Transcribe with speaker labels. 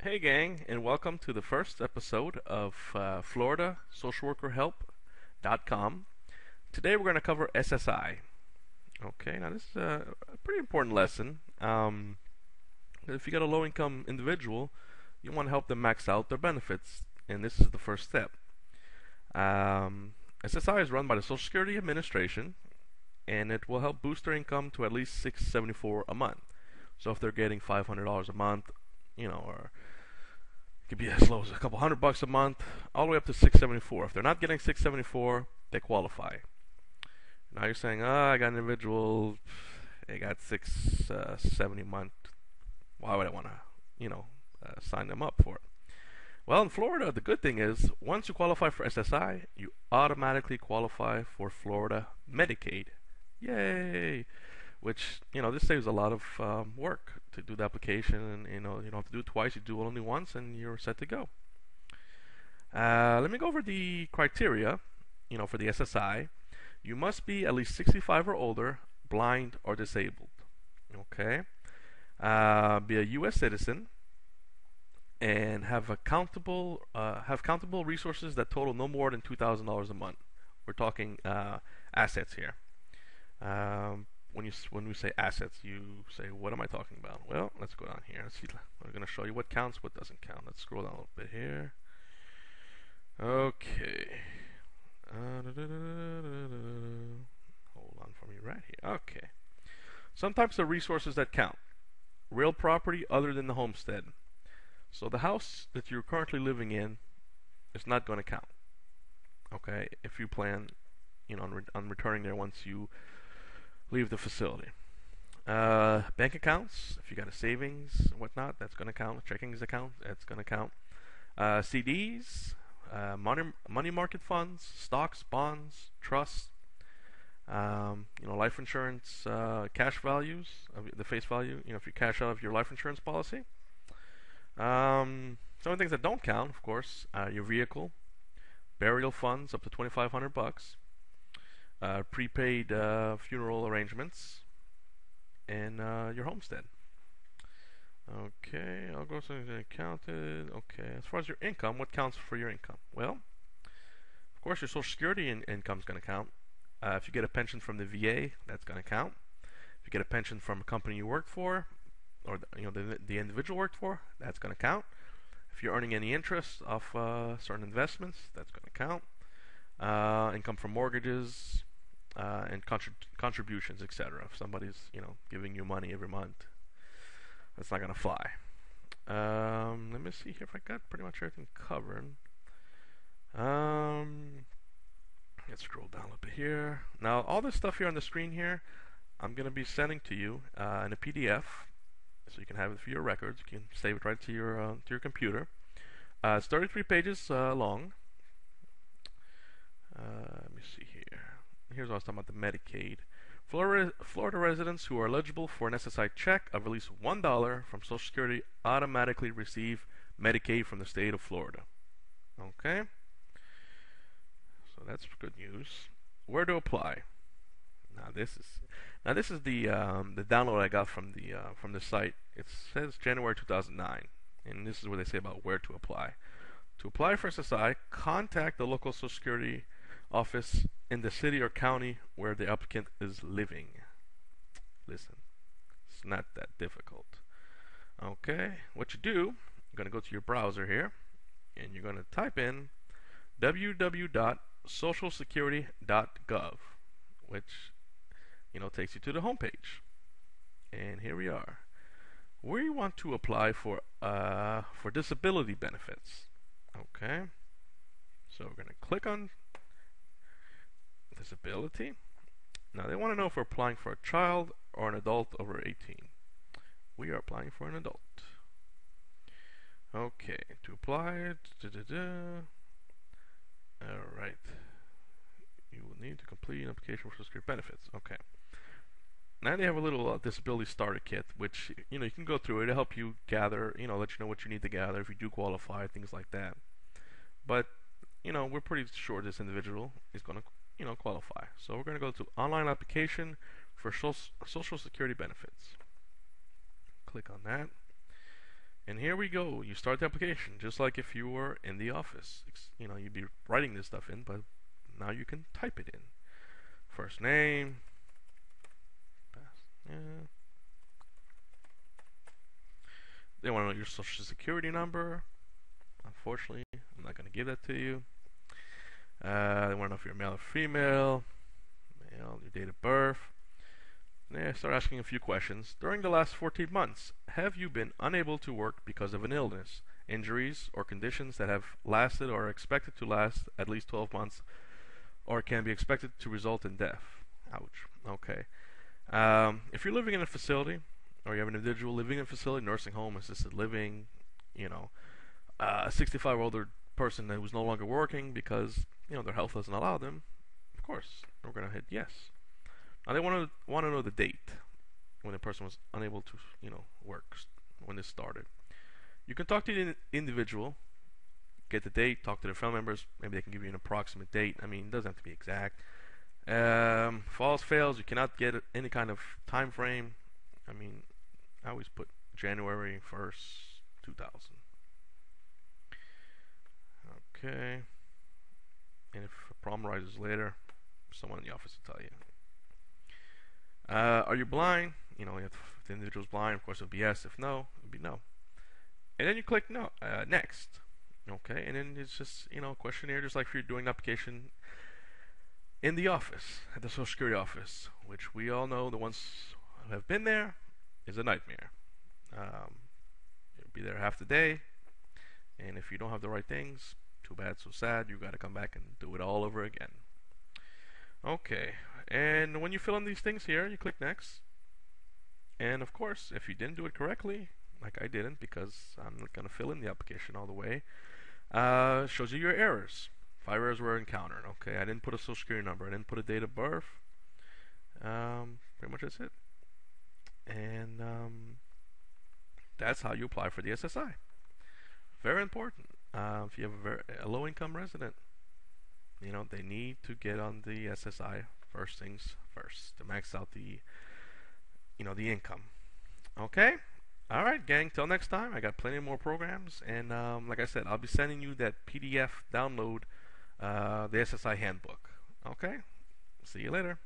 Speaker 1: Hey gang, and welcome to the first episode of FloridaSocialWorkerHelp.com. Today we're going to cover SSI. Okay, now this is a pretty important lesson. If you got a low-income individual, you want to help them max out their benefits, and this is the first step. SSI is run by the Social Security Administration, and it will help boost their income to at least $674 a month. So if they're getting $500 a month, or it could be as low as a couple $100 a month, all the way up to $674. If they're not getting $674, they qualify. Now you're saying, I got an individual, they got $670 a month. Why would I want to, sign them up for it? Well, in Florida, the good thing is, once you qualify for SSI, you automatically qualify for Florida Medicaid. Yay! Which, this saves a lot of work to do the application, and you don't have to do it twice. You do it only once, and you're set to go. Let me go over the criteria, for the SSI. You must be at least 65 or older, blind or disabled. Okay. Be a U.S. citizen, and have countable resources that total no more than $2,000 a month. We're talking assets here. When we say assets, you say, what am I talking about? Well, let's go down here. Let's see. I'm going to show you what counts, what doesn't count. Let's scroll down a little bit here. Okay. Hold on for me right here. Okay. Some types of resources that count. Real property other than the homestead. So the house that you're currently living in is not going to count. Okay. If you plan, on returning there once you leave the facility. Bank accounts, if you got a savings and whatnot, that's going to count. A checking account, that's going to count. CDs, money market funds, stocks, bonds, trusts, life insurance, cash values, the face value. If you cash out of your life insurance policy. Some of the things that don't count, of course, your vehicle, burial funds up to $2,500. Prepaid funeral arrangements, and your homestead. Okay, I'll go something counted. Okay, as far as your income, what counts for your income? Well, of course, your Social Security income is going to count. If you get a pension from the VA, that's going to count. If you get a pension from a company you worked for, or the individual worked for, that's going to count. If you're earning any interest off certain investments, that's going to count. Income from mortgages, and contributions, etc. If somebody's giving you money every month, that's not gonna fly. Let me see here if I got pretty much everything covered. Let's scroll down a little bit here. Now all this stuff here on the screen here, I'm gonna be sending to you in a PDF, so you can have it for your records. You can save it right to your computer. It's 33 pages long. Let me see here. Here's what I was talking about, the Medicaid. Florida residents who are eligible for an SSI check of at least $1 from Social Security automatically receive Medicaid from the state of Florida. Okay? So that's good news. Where to apply? Now this is the download I got from the site. It says January 2009, and this is what they say about where to apply. To apply for SSI, contact the local Social Security office in the city or county where the applicant is living. Listen, it's not that difficult. Okay, what you do, you're going to go to your browser here, and you're going to type in www.socialsecurity.gov, which takes you to the homepage. And here we are. We want to apply for disability benefits. Okay, so we're going to click on disability. Now they want to know if we're applying for a child or an adult over 18. We are applying for an adult. Okay, to apply, alright. You will need to complete an application for Social Security benefits. Okay. Now they have a little disability starter kit, which you can go through it to help you gather, let you know what you need to gather if you do qualify, things like that. But we're pretty sure this individual is going to qualify. So we're going to go to online application for Social Security benefits. Click on that. And here we go. You start the application just like if you were in the office. You'd be writing this stuff in, but now you can type it in. First name. Yeah. They want to know your social security number. Unfortunately, I'm not going to give that to you. They want to know if you're male or female. Male, your date of birth. They start asking a few questions. During the last 14 months, have you been unable to work because of an illness, injuries, or conditions that have lasted or are expected to last at least 12 months or can be expected to result in death? Ouch. Okay. If you're living in a facility, or you have an individual living in a facility, nursing home, assisted living, a 65 or older person who's no longer working because their health doesn't allow them, of course we're gonna hit yes. Now they want to know the date when the person was unable to work, when this started. You can talk to the individual, get the date, talk to their family members. Maybe they can give you an approximate date. I mean, it doesn't have to be exact. Falls fails, you cannot get any kind of time frame. I mean, I always put January 1st, 2000. Okay. And if a problem arises later, someone in the office will tell you. Are you blind? If the individual's blind, of course it would be yes. If no, it would be no. And then you click no, next. Okay, and then it's just a questionnaire, just like if you're doing an application in the office, at the Social Security office, which we all know, the ones who have been there, is a nightmare. You'll be there half the day, and if you don't have the right things, too bad, so sad, you got to come back and do it all over again. Okay, and when you fill in these things here, you click next. And of course, if you didn't do it correctly, like I didn't, because I'm not going to fill in the application all the way, shows you your errors. 5 errors were encountered. Okay, I didn't put a social security number. I didn't put a date of birth. Pretty much that's it. And that's how you apply for the SSI. Very important. If you have a low-income resident, they need to get on the SSI first things first to max out the income. Okay. All right, gang. Till next time. I got plenty more programs, and like I said, I'll be sending you that PDF download, the SSI handbook. Okay. See you later.